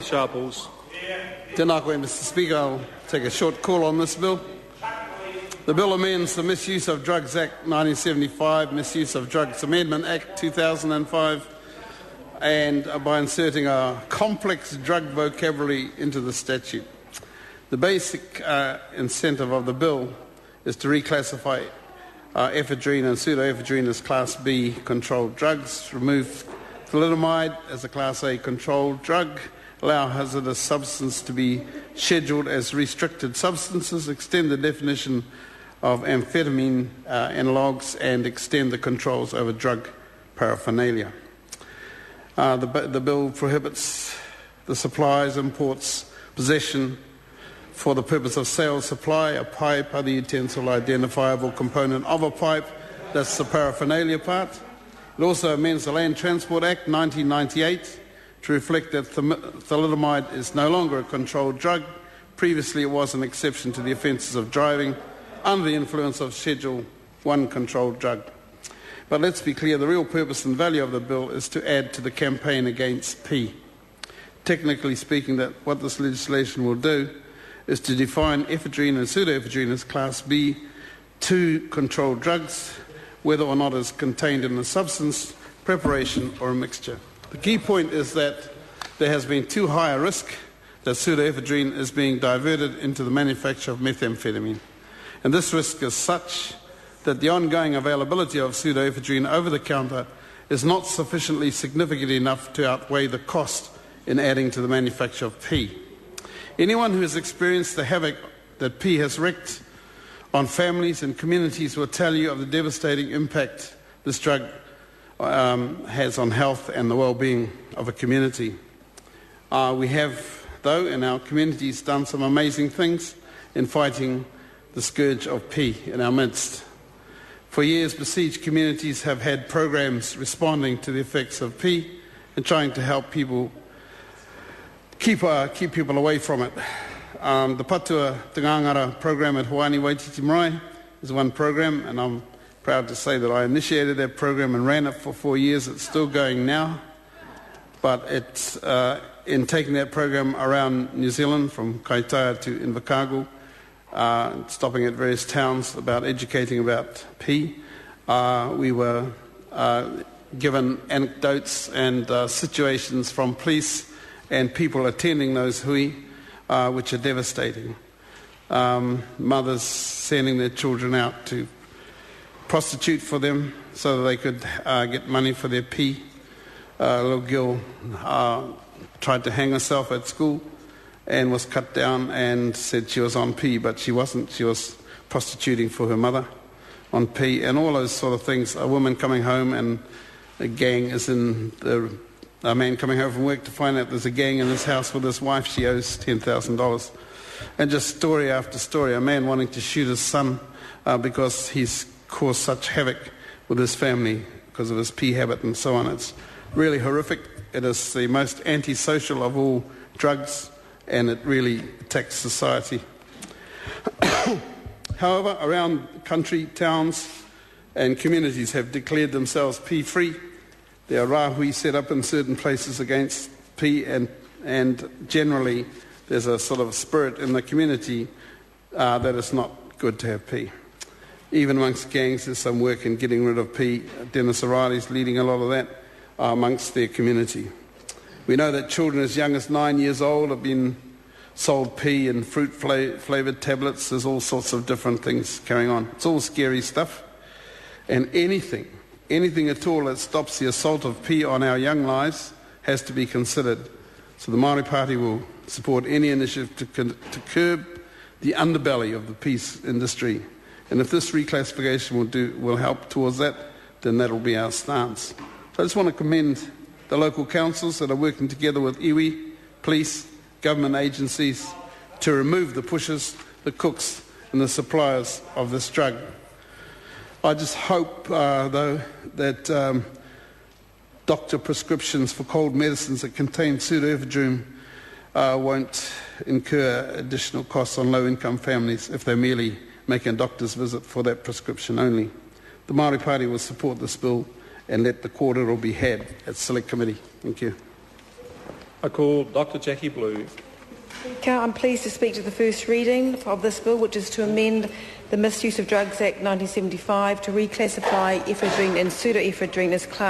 Sharples. Tēnā koe, Mr. Speaker. I'll take a short call on this bill. The bill amends the Misuse of Drugs Act 1975, Misuse of Drugs Amendment Act 2005, and by inserting a complex drug vocabulary into the statute. The basic incentive of the bill is to reclassify ephedrine and pseudoephedrine as Class B controlled drugs, remove thalidomide as a Class A controlled drug, allow hazardous substance to be scheduled as restricted substances, extend the definition of amphetamine analogues, and extend the controls over drug paraphernalia. The bill prohibits the supplies, imports, possession for the purpose of sale, supply, a pipe, other utensil, identifiable component of a pipe. That's the paraphernalia part. It also amends the Land Transport Act 1998 to reflect that thalidomide is no longer a controlled drug. Previously, it was an exception to the offences of driving under the influence of Schedule 1 controlled drug. But let's be clear, the real purpose and value of the bill is to add to the campaign against P. Technically speaking, that what this legislation will do is to define ephedrine and pseudoephedrine as Class B 2 controlled drugs, whether or not it's contained in a substance, preparation or a mixture. The key point is that there has been too high a risk that pseudoephedrine is being diverted into the manufacture of methamphetamine. And this risk is such that the ongoing availability of pseudoephedrine over the counter is not sufficiently significant enough to outweigh the cost in adding to the manufacture of P. Anyone who has experienced the havoc that P has wreaked on families and communities will tell you of the devastating impact this drug has on health and the well-being of a community. We have, though, in our communities done some amazing things in fighting the scourge of P in our midst. For years, besieged communities have had programs responding to the effects of P and trying to help people keep people away from it. The Patua Tangangara program at Hawani Waititi Marae is one program, and I'm proud to say that I initiated that program and ran it for 4 years. It's still going now, but it's in taking that program around New Zealand from Kaitaia to Invercargill, stopping at various towns about educating about P. We were given anecdotes and situations from police and people attending those hui, which are devastating. Mothers sending their children out to prostitute for them so that they could get money for their P. A little girl tried to hang herself at school and was cut down and said she was on P, but she wasn't. She was prostituting for her mother on P, and all those sort of things. A woman coming home and a gang is in a man coming home from work to find out there's a gang in his house with his wife. She owes $10,000. And just story after story. A man wanting to shoot his son because he's caused such havoc with his family because of his P habit and so on. It's really horrific. It is the most antisocial of all drugs, and it really attacks society. However, around the country, towns and communities have declared themselves P-free. There are rahui set up in certain places against P, and generally there's a sort of spirit in the community that it's not good to have P. Even amongst gangs, there's some work in getting rid of P. Dennis O'Reilly's leading a lot of that amongst their community. We know that children as young as 9 years old have been sold P and fruit-flavoured tablets. There's all sorts of different things carrying on. It's all scary stuff. And anything at all that stops the assault of P on our young lives has to be considered. So the Māori Party will support any initiative to curb the underbelly of the P industry. And if this reclassification will help towards that, then that'll be our stance. So I just want to commend the local councils that are working together with iwi, police, government agencies to remove the pushers, the cooks and the suppliers of this drug. I just hope, though, that doctor prescriptions for cold medicines that contain pseudoephedrine won't incur additional costs on low-income families if they're merely making a doctor's visit for that prescription only. The Māori Party will support this bill and let the kōrero be had at Select Committee. Thank you. I call Dr. Jackie Blue. Speaker, I'm pleased to speak to the first reading of this bill, which is to amend the Misuse of Drugs Act 1975 to reclassify ephedrine and pseudoephedrine as class